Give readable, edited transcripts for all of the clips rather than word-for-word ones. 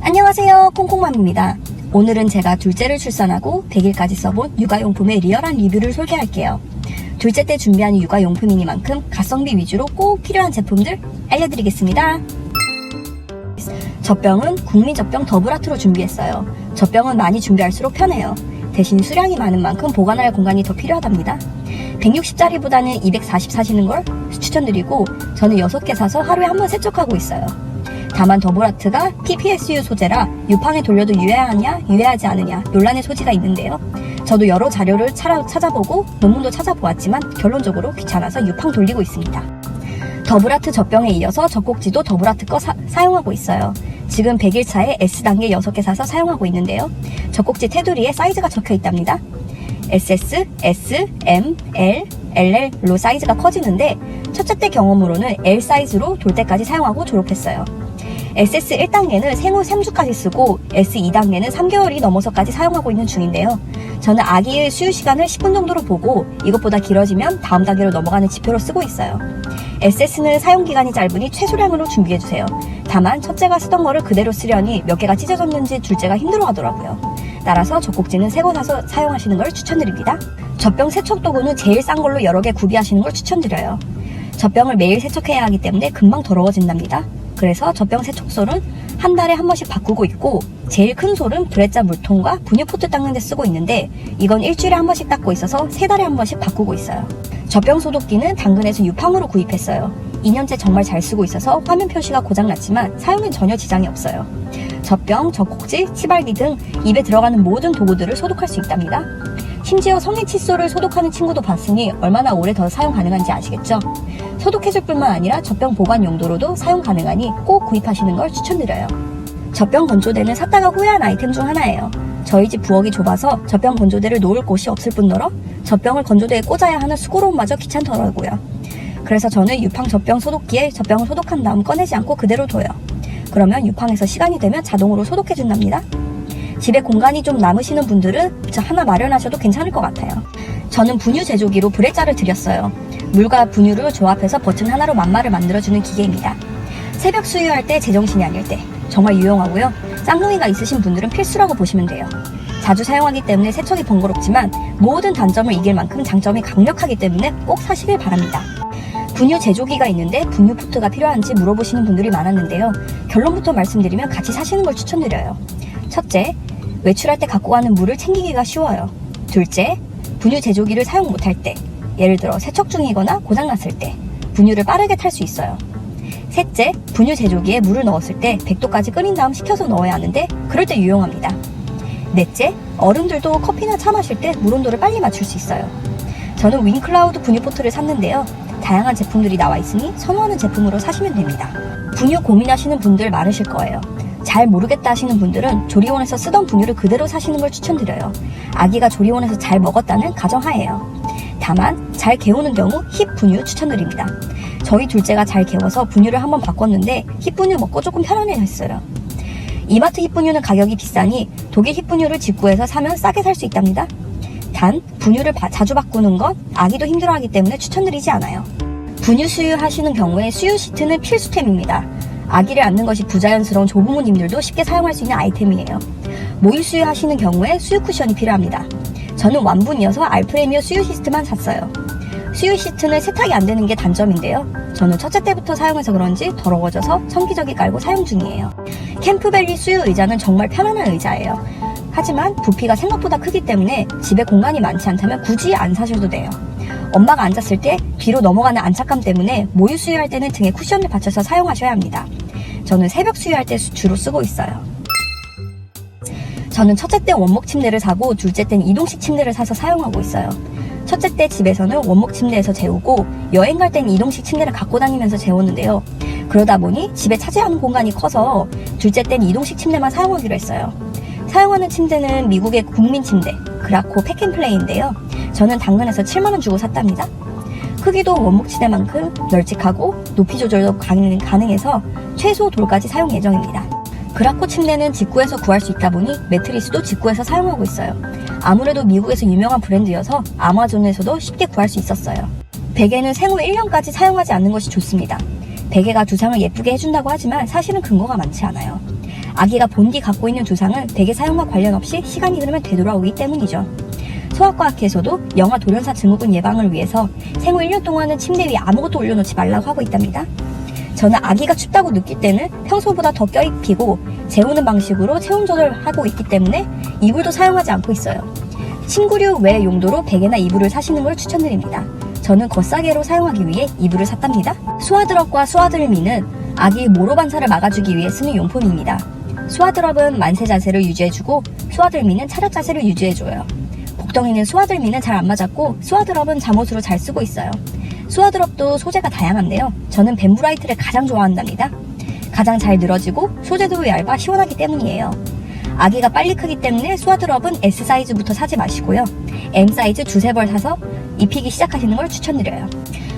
안녕하세요, 콩콩맘입니다. 오늘은 제가 둘째를 출산하고 100일까지 써본 육아용품의 리얼한 리뷰를 소개할게요. 둘째 때 준비한 육아용품이니만큼 가성비 위주로 꼭 필요한 제품들 알려드리겠습니다. 젖병은 국민젖병 더블아트로 준비했어요. 젖병은 많이 준비할수록 편해요. 대신 수량이 많은 만큼 보관할 공간이 더 필요하답니다. 160짜리보다는 240 사시는 걸 추천드리고 저는 6개 사서 하루에 한 번 세척하고 있어요. 다만 더블아트가 TPSU 소재라 유팡에 돌려도 유해하냐 유해하지 않으냐 논란의 소지가 있는데요. 저도 여러 자료를 찾아보고 논문도 찾아보았지만 결론적으로 귀찮아서 유팡 돌리고 있습니다. 더블아트 젖병에 이어서 젖꼭지도 더블아트 거 사용하고 있어요. 지금 100일 차에 S단계 6개 사서 사용하고 있는데요. 젖꼭지 테두리에 사이즈가 적혀 있답니다. SS, S, M, L, LL로 사이즈가 커지는데 첫째 때 경험으로는 L 사이즈로 돌 때까지 사용하고 졸업했어요. SS 1단계는 생후 3주까지 쓰고 S 2단계는 3개월이 넘어서까지 사용하고 있는 중인데요. 저는 아기의 수유 시간을 10분 정도로 보고 이것보다 길어지면 다음 단계로 넘어가는 지표로 쓰고 있어요. SS는 사용기간이 짧으니 최소량으로 준비해주세요. 다만 첫째가 쓰던 거를 그대로 쓰려니 몇 개가 찢어졌는지 둘째가 힘들어하더라고요. 따라서 젖꼭지는 새거 사서 사용하시는 걸 추천드립니다. 젖병 세척 도구는 제일 싼 걸로 여러 개 구비하시는 걸 추천드려요. 젖병을 매일 세척해야 하기 때문에 금방 더러워진답니다. 그래서 젖병 세척솔은 한 달에 한 번씩 바꾸고 있고 제일 큰 솔은 브레자 물통과 분유포트 닦는 데 쓰고 있는데 이건 일주일에 한 번씩 닦고 있어서 3달에 한 번씩 바꾸고 있어요. 젖병 소독기는 당근에서 유팡으로 구입했어요. 2년째 정말 잘 쓰고 있어서 화면 표시가 고장났지만 사용엔 전혀 지장이 없어요. 젖병, 젖꼭지, 치발기 등 입에 들어가는 모든 도구들을 소독할 수 있답니다. 심지어 성인 칫솔을 소독하는 친구도 봤으니 얼마나 오래 더 사용 가능한지 아시겠죠? 소독해줄 뿐만 아니라 젖병 보관 용도로도 사용 가능하니 꼭 구입하시는 걸 추천드려요. 젖병 건조대는 샀다가 후회한 아이템 중 하나예요. 저희 집 부엌이 좁아서 젖병 건조대를 놓을 곳이 없을 뿐더러 젖병을 건조대에 꽂아야 하는 수고로움마저 귀찮더라고요. 그래서 저는 유팡 젖병 소독기에 젖병을 소독한 다음 꺼내지 않고 그대로 둬요. 그러면 유팡에서 시간이 되면 자동으로 소독해준답니다. 집에 공간이 좀 남으시는 분들은 저 하나 마련하셔도 괜찮을 것 같아요. 저는 분유 제조기로 브레자를 들였어요. 물과 분유를 조합해서 버튼 하나로 만마를 만들어주는 기계입니다. 새벽 수유할 때 제정신이 아닐 때 정말 유용하고요. 쌍둥이가 있으신 분들은 필수라고 보시면 돼요. 자주 사용하기 때문에 세척이 번거롭지만 모든 단점을 이길 만큼 장점이 강력하기 때문에 꼭 사시길 바랍니다. 분유 제조기가 있는데 분유 포트가 필요한지 물어보시는 분들이 많았는데요. 결론부터 말씀드리면 같이 사시는 걸 추천드려요. 첫째, 외출할 때 갖고 가는 물을 챙기기가 쉬워요. 둘째, 분유 제조기를 사용 못할 때, 예를 들어 세척 중이거나 고장났을 때 분유를 빠르게 탈 수 있어요. 셋째, 분유 제조기에 물을 넣었을 때 100도까지 끓인 다음 식혀서 넣어야 하는데 그럴 때 유용합니다. 넷째, 어른들도 커피나 차 마실 때 물 온도를 빨리 맞출 수 있어요. 저는 윈클라우드 분유 포트를 샀는데요. 다양한 제품들이 나와 있으니 선호하는 제품으로 사시면 됩니다. 분유 고민하시는 분들 많으실 거예요. 잘 모르겠다 하시는 분들은 조리원에서 쓰던 분유를 그대로 사시는 걸 추천드려요. 아기가 조리원에서 잘 먹었다는 가정하에요. 다만 잘 개우는 경우 힙 분유 추천드립니다. 저희 둘째가 잘 개워서 분유를 한번 바꿨는데 힙 분유 먹고 조금 편안해졌어요. 이마트 힙 분유는 가격이 비싸니 독일 힙 분유를 직구해서 사면 싸게 살 수 있답니다. 단 분유를 자주 바꾸는 건 아기도 힘들어하기 때문에 추천드리지 않아요. 분유 수유하시는 경우에 수유 시트는 필수템입니다. 아기를 안는 것이 부자연스러운 조부모님들도 쉽게 사용할 수 있는 아이템이에요. 모유 수유하시는 경우에 수유 쿠션이 필요합니다. 저는 완분이어서 알프레미어 수유 시트만 샀어요. 수유 시트는 세탁이 안 되는 게 단점인데요. 저는 첫째 때부터 사용해서 그런지 더러워져서 청기저귀 깔고 사용 중이에요. 캠프밸리 수유 의자는 정말 편안한 의자예요. 하지만 부피가 생각보다 크기 때문에 집에 공간이 많지 않다면 굳이 안 사셔도 돼요. 엄마가 앉았을 때 뒤로 넘어가는 안착감 때문에 모유 수유할 때는 등에 쿠션을 받쳐서 사용하셔야 합니다. 저는 새벽 수유할 때 주로 쓰고 있어요. 저는 첫째 때 원목 침대를 사고 둘째 때는 이동식 침대를 사서 사용하고 있어요. 첫째 때 집에서는 원목 침대에서 재우고 여행 갈 때는 이동식 침대를 갖고 다니면서 재웠는데요. 그러다 보니 집에 차지하는 공간이 커서 둘째 때는 이동식 침대만 사용하기로 했어요. 사용하는 침대는 미국의 국민 침대 그라코 팩앤플레이인데요. 저는 당근에서 7만원 주고 샀답니다. 크기도 원목 침대만큼 널찍하고 높이 조절도 가능해서 최소 돌까지 사용 예정입니다. 그라코 침대는 직구에서 구할 수 있다 보니 매트리스도 직구해서 사용하고 있어요. 아무래도 미국에서 유명한 브랜드여서 아마존에서도 쉽게 구할 수 있었어요. 베개는 생후 1년까지 사용하지 않는 것이 좋습니다. 베개가 두상을 예쁘게 해준다고 하지만 사실은 근거가 많지 않아요. 아기가 본디 갖고 있는 두상은 대개 사용과 관련 없이 시간이 흐르면 되돌아오기 때문이죠. 소아과학회에서도 영아 돌연사 증후군 예방을 위해서 생후 1년 동안은 침대 위에 아무것도 올려놓지 말라고 하고 있답니다. 저는 아기가 춥다고 느낄 때는 평소보다 더 껴입히고 재우는 방식으로 체온 조절하고 있기 때문에 이불도 사용하지 않고 있어요. 침구류 외 용도로 베개나 이불을 사시는 걸 추천드립니다. 저는 겉싸개로 사용하기 위해 이불을 샀답니다. 수아드럽과 수아드미는 아기의 모로 반사를 막아주기 위해 쓰는 용품입니다. 수아드럽은 만세 자세를 유지해주고 수아들미는 차렷 자세를 유지해줘요. 복덩이는 수아들미는 잘 안 맞았고 수아드럽은 잠옷으로 잘 쓰고 있어요. 수아드럽도 소재가 다양한데요. 저는 벤브라이트를 가장 좋아한답니다. 가장 잘 늘어지고 소재도 얇아 시원하기 때문이에요. 아기가 빨리 크기 때문에 수아드럽은 S 사이즈부터 사지 마시고요. M 사이즈 두세 벌 사서 입히기 시작하시는 걸 추천드려요.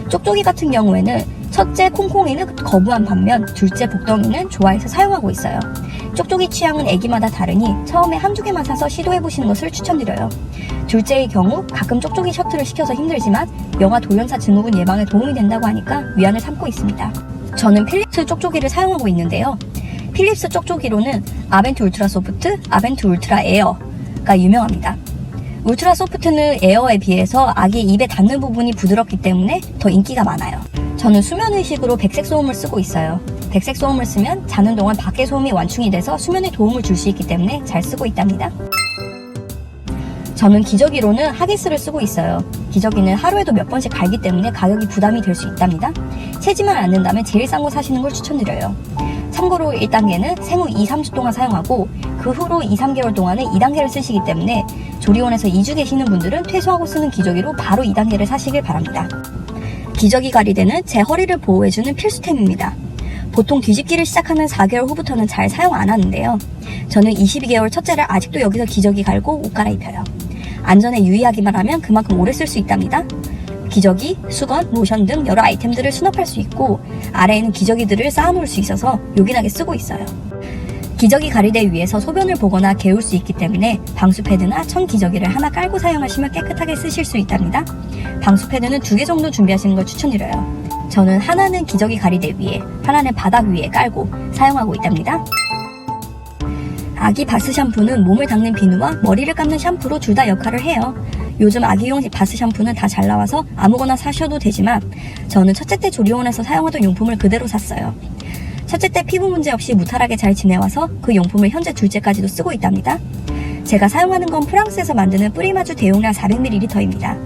쪽쪽이 같은 경우에는 첫째 콩콩이는 거부한 반면 둘째 복덩이는 좋아해서 사용하고 있어요. 쪽쪽이 취향은 아기마다 다르니 처음에 한두 개만 사서 시도해보시는 것을 추천드려요. 둘째의 경우 가끔 쪽쪽이 셔틀을 시켜서 힘들지만 영아 돌연사 증후군 예방에 도움이 된다고 하니까 위안을 삼고 있습니다. 저는 필립스 쪽쪽이를 사용하고 있는데요. 필립스 쪽쪽이로는 아벤트 울트라 소프트, 아벤트 울트라 에어가 유명합니다. 울트라 소프트는 에어에 비해서 아기 입에 닿는 부분이 부드럽기 때문에 더 인기가 많아요. 저는 수면 의식으로 백색 소음을 쓰고 있어요. 백색 소음을 쓰면 자는 동안 밖의 소음이 완충이 돼서 수면에 도움을 줄 수 있기 때문에 잘 쓰고 있답니다. 저는 기저귀로는 하기스를 쓰고 있어요. 기저귀는 하루에도 몇 번씩 갈기 때문에 가격이 부담이 될 수 있답니다. 채지만 않는다면 제일 싼 거 사시는 걸 추천드려요. 참고로 1단계는 생후 2, 3주 동안 사용하고 그 후로 2, 3개월 동안은 2단계를 쓰시기 때문에 조리원에서 2주 계시는 분들은 퇴소하고 쓰는 기저귀로 바로 2단계를 사시길 바랍니다. 기저귀 가리대는 제 허리를 보호해주는 필수템입니다. 보통 뒤집기를 시작하는 4개월 후부터는 잘 사용 안 하는데요. 저는 22개월 첫째를 아직도 여기서 기저귀 갈고 옷 갈아입혀요. 안전에 유의하기만 하면 그만큼 오래 쓸 수 있답니다. 기저귀, 수건, 로션 등 여러 아이템들을 수납할 수 있고 아래에는 기저귀들을 쌓아놓을 수 있어서 요긴하게 쓰고 있어요. 기저귀 가리대 위에서 소변을 보거나 개울 수 있기 때문에 방수 패드나 천 기저귀를 하나 깔고 사용하시면 깨끗하게 쓰실 수 있답니다. 방수 패드는 2개 정도 준비하시는 걸 추천드려요. 저는 하나는 기저귀 가리대 위에, 하나는 바닥 위에 깔고 사용하고 있답니다. 아기 바스 샴푸는 몸을 닦는 비누와 머리를 감는 샴푸로 둘 다 역할을 해요. 요즘 아기용 바스 샴푸는 다 잘 나와서 아무거나 사셔도 되지만 저는 첫째 때 조리원에서 사용하던 용품을 그대로 샀어요. 첫째 때 피부 문제 없이 무탈하게 잘 지내와서 그 용품을 현재 둘째까지도 쓰고 있답니다. 제가 사용하는 건 프랑스에서 만드는 뿌리마주 대용량 400ml입니다.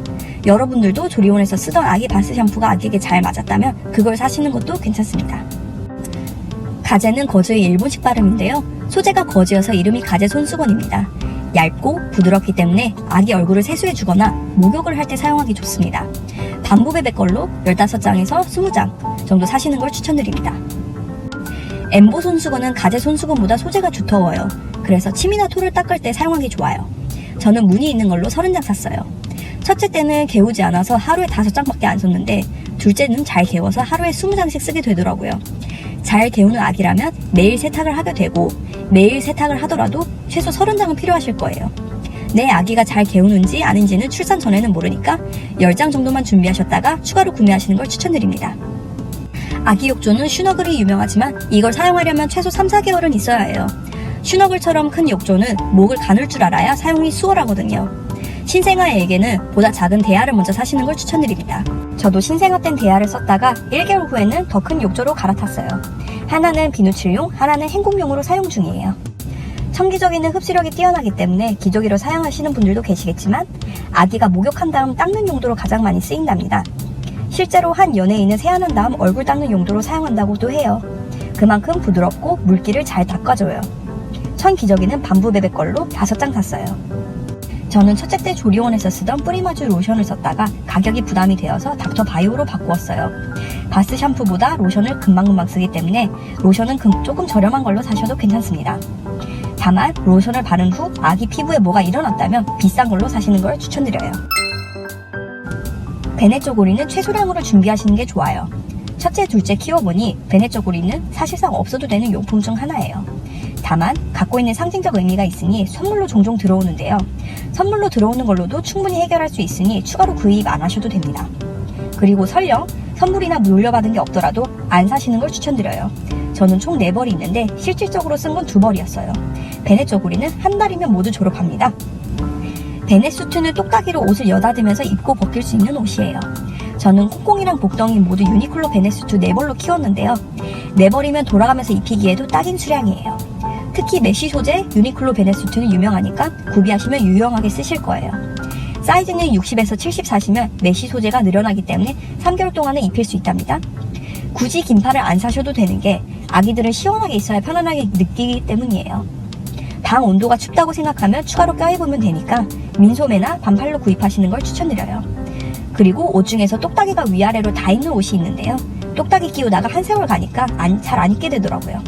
여러분들도 조리원에서 쓰던 아기 바스 샴푸가 아기에게 잘 맞았다면 그걸 사시는 것도 괜찮습니다. 가제는 거즈의 일본식 발음인데요. 소재가 거즈여서 이름이 가제 손수건입니다. 얇고 부드럽기 때문에 아기 얼굴을 세수해주거나 목욕을 할 때 사용하기 좋습니다. 반부베베 걸로 15장에서 20장 정도 사시는 걸 추천드립니다. 엠보 손수건은 가제 손수건보다 소재가 두터워요. 그래서 침이나 토를 닦을 때 사용하기 좋아요. 저는 무늬 있는 걸로 30장 샀어요. 첫째 때는 개우지 않아서 하루에 5장밖에 안 썼는데 둘째는 잘 개워서 하루에 20장씩 쓰게 되더라고요. 잘 개우는 아기라면 매일 세탁을 하게 되고 매일 세탁을 하더라도 최소 30장은 필요하실 거예요. 내 아기가 잘 개우는지 아닌지는 출산 전에는 모르니까 10장 정도만 준비하셨다가 추가로 구매하시는 걸 추천드립니다. 아기 욕조는 슈너글이 유명하지만 이걸 사용하려면 최소 3, 4개월은 있어야 해요. 슈너글처럼 큰 욕조는 목을 가눌 줄 알아야 사용이 수월하거든요. 신생아에게는 보다 작은 대야를 먼저 사시는 걸 추천드립니다. 저도 신생아 땐 대야를 썼다가 1개월 후에는 더 큰 욕조로 갈아탔어요. 하나는 비누칠용, 하나는 행복용으로 사용 중이에요. 청기저귀는 흡수력이 뛰어나기 때문에 기저귀로 사용하시는 분들도 계시겠지만 아기가 목욕한 다음 닦는 용도로 가장 많이 쓰인답니다. 실제로 한 연예인은 세안한 다음 얼굴 닦는 용도로 사용한다고도 해요. 그만큼 부드럽고 물기를 잘 닦아줘요. 천 기저귀는 반부베베 걸로 5장 샀어요. 저는 첫째 때 조리원에서 쓰던 뿌리마주 로션을 썼다가 가격이 부담이 되어서 닥터 바이오로 바꾸었어요. 바스 샴푸보다 로션을 금방금방 쓰기 때문에 로션은 조금 저렴한 걸로 사셔도 괜찮습니다. 다만 로션을 바른 후 아기 피부에 뭐가 일어났다면 비싼 걸로 사시는 걸 추천드려요. 베네 쪼고리는 최소량으로 준비하시는 게 좋아요. 첫째, 둘째 키워보니 베네 쪼고리는 사실상 없어도 되는 용품 중 하나예요. 다만 갖고 있는 상징적 의미가 있으니 선물로 종종 들어오는데요. 선물로 들어오는 걸로도 충분히 해결할 수 있으니 추가로 구입 안 하셔도 됩니다. 그리고 설령 선물이나 물려받은 게 없더라도 안 사시는 걸 추천드려요. 저는 총 4벌이 있는데 실질적으로 쓴 건 2벌이었어요. 베넷 저고리는 한 달이면 모두 졸업합니다. 베넷 수트는 똑딱이로 옷을 여닫으면서 입고 벗길 수 있는 옷이에요. 저는 콩콩이랑 복덩이 모두 유니클로 베넷 수트 4벌로 키웠는데요. 4벌이면 돌아가면서 입히기에도 딱인 수량이에요. 특히 메쉬 소재 유니클로 베넷 수트는 유명하니까 구비하시면 유용하게 쓰실 거예요. 사이즈는 60에서 70 사시면 메쉬 소재가 늘어나기 때문에 3개월 동안은 입힐 수 있답니다. 굳이 긴팔을 안 사셔도 되는 게 아기들은 시원하게 있어야 편안하게 느끼기 때문이에요. 방 온도가 춥다고 생각하면 추가로 껴입으면 되니까 민소매나 반팔로 구입하시는 걸 추천드려요. 그리고 옷 중에서 똑딱이가 위아래로 다 있는 옷이 있는데요. 똑딱이 끼우다가 한 세월 가니까 잘 안 입게 되더라고요.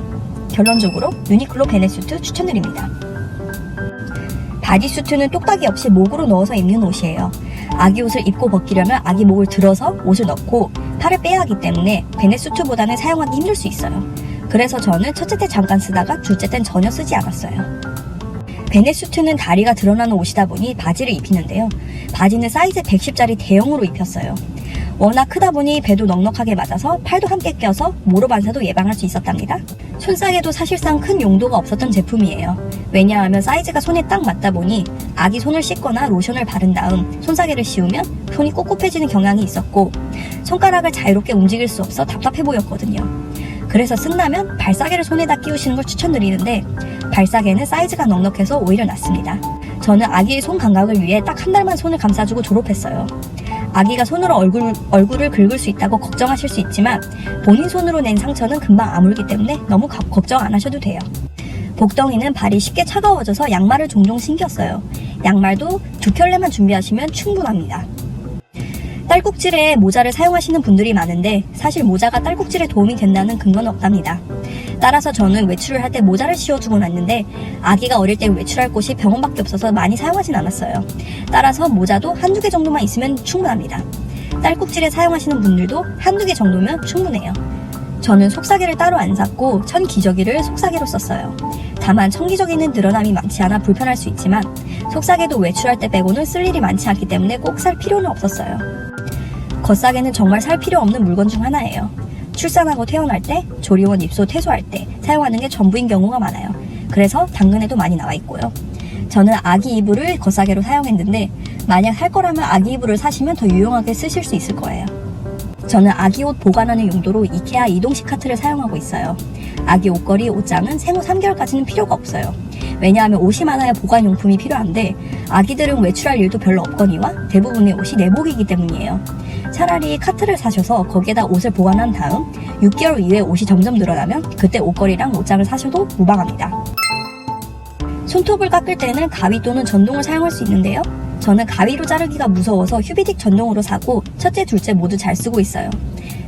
결론적으로 유니클로 베넷 수트 추천드립니다. 바디 수트는 똑딱이 없이 목으로 넣어서 입는 옷이에요. 아기 옷을 입고 벗기려면 아기 목을 들어서 옷을 넣고 팔을 빼야 하기 때문에 베넷 수트보다는 사용하기 힘들 수 있어요. 그래서 저는 첫째 때 잠깐 쓰다가 둘째 땐 전혀 쓰지 않았어요. 베넷 수트는 다리가 드러나는 옷이다 보니 바지를 입히는데요. 바지는 사이즈 110짜리 대형으로 입혔어요. 워낙 크다 보니 배도 넉넉하게 맞아서 팔도 함께 껴서 모로 반사도 예방할 수 있었답니다. 손싸개도 사실상 큰 용도가 없었던 제품이에요. 왜냐하면 사이즈가 손에 딱 맞다 보니 아기 손을 씻거나 로션을 바른 다음 손싸개를 씌우면 손이 꿉꿉해지는 경향이 있었고 손가락을 자유롭게 움직일 수 없어 답답해 보였거든요. 그래서 쓴다면 발싸개를 손에다 끼우시는 걸 추천드리는데 발싸개는 사이즈가 넉넉해서 오히려 낫습니다. 저는 아기의 손 감각을 위해 딱 한 달만 손을 감싸주고 졸업했어요. 아기가 손으로 얼굴을 긁을 수 있다고 걱정하실 수 있지만 본인 손으로 낸 상처는 금방 아물기 때문에 너무 걱정 안 하셔도 돼요. 복덩이는 발이 쉽게 차가워져서 양말을 종종 신겼어요. 양말도 2켤레만 준비하시면 충분합니다. 딸꾹질에 모자를 사용하시는 분들이 많은데 사실 모자가 딸꾹질에 도움이 된다는 근거는 없답니다. 따라서 저는 외출을 할 때 모자를 씌워주곤 왔는데 아기가 어릴 때 외출할 곳이 병원밖에 없어서 많이 사용하진 않았어요. 따라서 모자도 한두 개 정도만 있으면 충분합니다. 딸꾹질에 사용하시는 분들도 한두 개 정도면 충분해요. 저는 속사개를 따로 안 샀고 천기저귀를 속사개로 썼어요. 다만 천기저귀는 드러남이 많지 않아 불편할 수 있지만 속사개도 외출할 때 빼고는 쓸 일이 많지 않기 때문에 꼭 살 필요는 없었어요. 겉사개는 정말 살 필요 없는 물건 중 하나예요. 출산하고 퇴원할 때, 조리원 입소 퇴소할 때 사용하는 게 전부인 경우가 많아요. 그래서 당근에도 많이 나와 있고요. 저는 아기 이불을 겉사개로 사용했는데 만약 살 거라면 아기 이불을 사시면 더 유용하게 쓰실 수 있을 거예요. 저는 아기 옷 보관하는 용도로 이케아 이동식 카트를 사용하고 있어요. 아기 옷걸이, 옷장은 생후 3개월까지는 필요가 없어요. 왜냐하면 옷이 많아야 보관용품이 필요한데 아기들은 외출할 일도 별로 없거니와 대부분의 옷이 내복이기 때문이에요. 차라리 카트를 사셔서 거기에다 옷을 보관한 다음 6개월 이후에 옷이 점점 늘어나면 그때 옷걸이랑 옷장을 사셔도 무방합니다. 손톱을 깎을 때는 가위 또는 전동을 사용할 수 있는데요. 저는 가위로 자르기가 무서워서 휴비딕 전동으로 사고 첫째, 둘째 모두 잘 쓰고 있어요.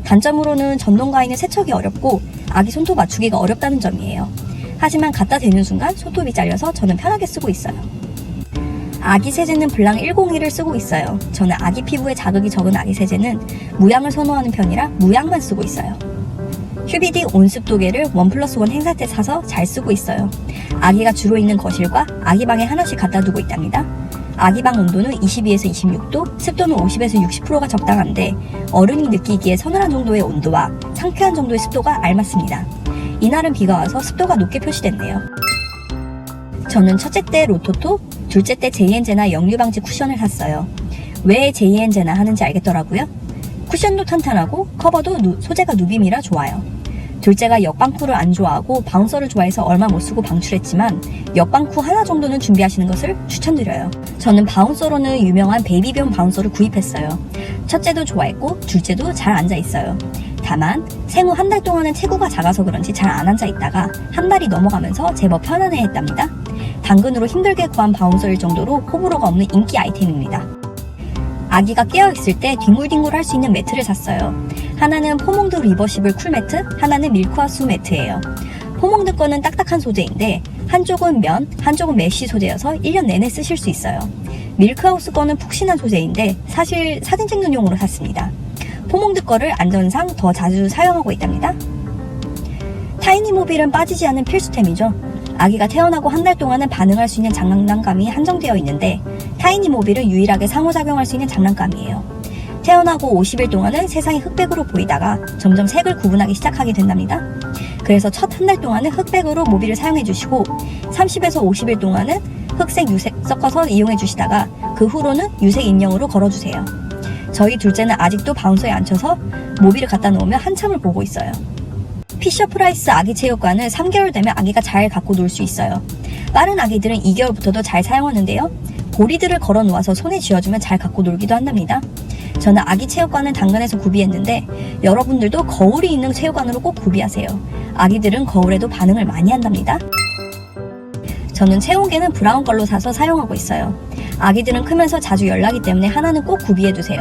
단점으로는 전동 가위는 세척이 어렵고 아기 손톱 맞추기가 어렵다는 점이에요. 하지만 갖다 대는 순간 손톱이 잘려서 저는 편하게 쓰고 있어요. 아기 세제는 블랑 101을 쓰고 있어요. 저는 아기 피부에 자극이 적은 아기 세제는 무향을 선호하는 편이라 무향만 쓰고 있어요. 휴비딕 온습도계를 1+1 행사 때 사서 잘 쓰고 있어요. 아기가 주로 있는 거실과 아기 방에 하나씩 갖다 두고 있답니다. 아기 방 온도는 22에서 26도, 습도는 50에서 60%가 적당한데 어른이 느끼기에 서늘한 정도의 온도와 상쾌한 정도의 습도가 알맞습니다. 이날은 비가 와서 습도가 높게 표시됐네요. 저는 첫째 때 로토토, 둘째 때 제이엔제나 역류방지 쿠션을 샀어요. 왜 제이엔제나 하는지 알겠더라고요. 쿠션도 탄탄하고 커버도 소재가 누빔이라 좋아요. 둘째가 역방쿠를 안 좋아하고 바운서를 좋아해서 얼마 못 쓰고 방출했지만 역방쿠 하나 정도는 준비하시는 것을 추천드려요. 저는 바운서로는 유명한 베이비병 바운서를 구입했어요. 첫째도 좋아했고 둘째도 잘 앉아있어요. 다만 생후 한 달 동안은 체구가 작아서 그런지 잘 안 앉아있다가 한 달이 넘어가면서 제법 편안해했답니다. 당근으로 힘들게 구한 바운서일 정도로 호불호가 없는 인기 아이템입니다. 아기가 깨어있을 때 뒹굴뒹굴 할 수 있는 매트를 샀어요. 하나는 포몽드 리버시블 쿨매트, 하나는 밀크하우스 매트예요. 포몽드 거는 딱딱한 소재인데 한쪽은 면, 한쪽은 메쉬 소재여서 1년 내내 쓰실 수 있어요. 밀크하우스 거는 푹신한 소재인데 사실 사진 찍는 용으로 샀습니다. 포몽드 거를 안전상 더 자주 사용하고 있답니다. 타이니모빌은 빠지지 않은 필수템이죠. 아기가 태어나고 한 달 동안은 반응할 수 있는 장난감이 한정되어 있는데 타이니모빌은 유일하게 상호작용할 수 있는 장난감이에요. 태어나고 50일 동안은 세상이 흑백으로 보이다가 점점 색을 구분하기 시작하게 된답니다. 그래서 첫 한 달 동안은 흑백으로 모비를 사용해 주시고 30에서 50일 동안은 흑색, 유색 섞어서 이용해 주시다가 그 후로는 유색 인형으로 걸어주세요. 저희 둘째는 아직도 바운서에 앉혀서 모비를 갖다 놓으면 한참을 보고 있어요. 피셔프라이스 아기 체육관은 3개월 되면 아기가 잘 갖고 놀 수 있어요. 빠른 아기들은 2개월부터도 잘 사용하는데요. 고리들을 걸어 놓아서 손에 쥐어주면 잘 갖고 놀기도 한답니다. 저는 아기 체육관을 당근에서 구비했는데 여러분들도 거울이 있는 체육관으로 꼭 구비하세요. 아기들은 거울에도 반응을 많이 한답니다. 저는 체온계는 브라운 걸로 사서 사용하고 있어요. 아기들은 크면서 자주 열나기 때문에 하나는 꼭 구비해두세요.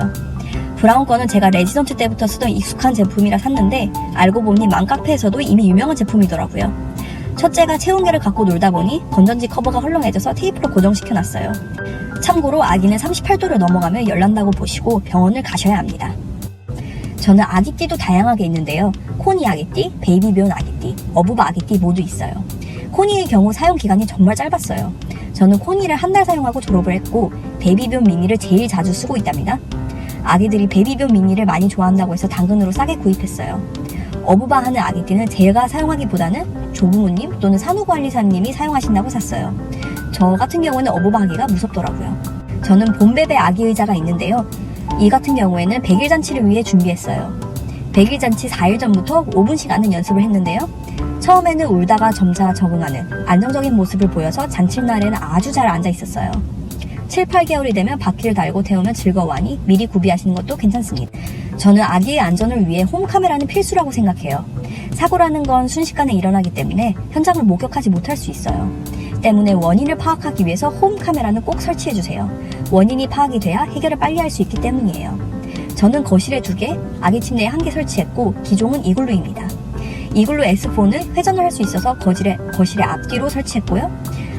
브라운 거는 제가 레지던트 때부터 쓰던 익숙한 제품이라 샀는데 알고 보니 맘카페에서도 이미 유명한 제품이더라고요. 첫째가 체온계를 갖고 놀다 보니 건전지 커버가 헐렁해져서 테이프로 고정시켜놨어요. 참고로 아기는 38도를 넘어가면 열난다고 보시고 병원을 가셔야 합니다. 저는 아기띠도 다양하게 있는데요. 코니 아기띠, 베이비비온 아기띠, 어부바 아기띠 모두 있어요. 코니의 경우 사용 기간이 정말 짧았어요. 저는 코니를 한 달 사용하고 졸업을 했고 베이비비온 미니를 제일 자주 쓰고 있답니다. 아기들이 베이비비온 미니를 많이 좋아한다고 해서 당근으로 싸게 구입했어요. 어부바 하는 아기띠는 제가 사용하기보다는 조부모님 또는 산후관리사님이 사용하신다고 샀어요. 저 같은 경우에는 어부바 하기가 무섭더라고요. 저는 봄베베 아기 의자가 있는데요. 이 같은 경우에는 100일 잔치를 위해 준비했어요. 100일 잔치 4일 전부터 5분씩 앉는 연습을 했는데요. 처음에는 울다가 점차 적응하는 안정적인 모습을 보여서 잔칫날에는 아주 잘 앉아 있었어요. 7, 8개월이 되면 바퀴를 달고 태우면 즐거워하니 미리 구비하시는 것도 괜찮습니다. 저는 아기의 안전을 위해 홈카메라는 필수라고 생각해요. 사고라는 건 순식간에 일어나기 때문에 현장을 목격하지 못할 수 있어요. 때문에 원인을 파악하기 위해서 홈카메라는 꼭 설치해주세요. 원인이 파악이 돼야 해결을 빨리 할 수 있기 때문이에요. 저는 거실에 2개, 아기 침대에 1개 설치했고 기종은 이글루입니다. 이글루 S4는 회전을 할 수 있어서 거실의 앞뒤로 설치했고요.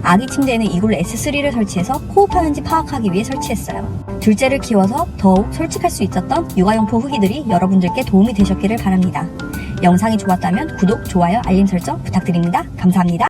아기 침대에는 이글루 S3를 설치해서 호흡하는지 파악하기 위해 설치했어요. 둘째를 키워서 더욱 솔직할 수 있었던 육아용품 후기들이 여러분들께 도움이 되셨기를 바랍니다. 영상이 좋았다면 구독, 좋아요, 알림 설정 부탁드립니다. 감사합니다.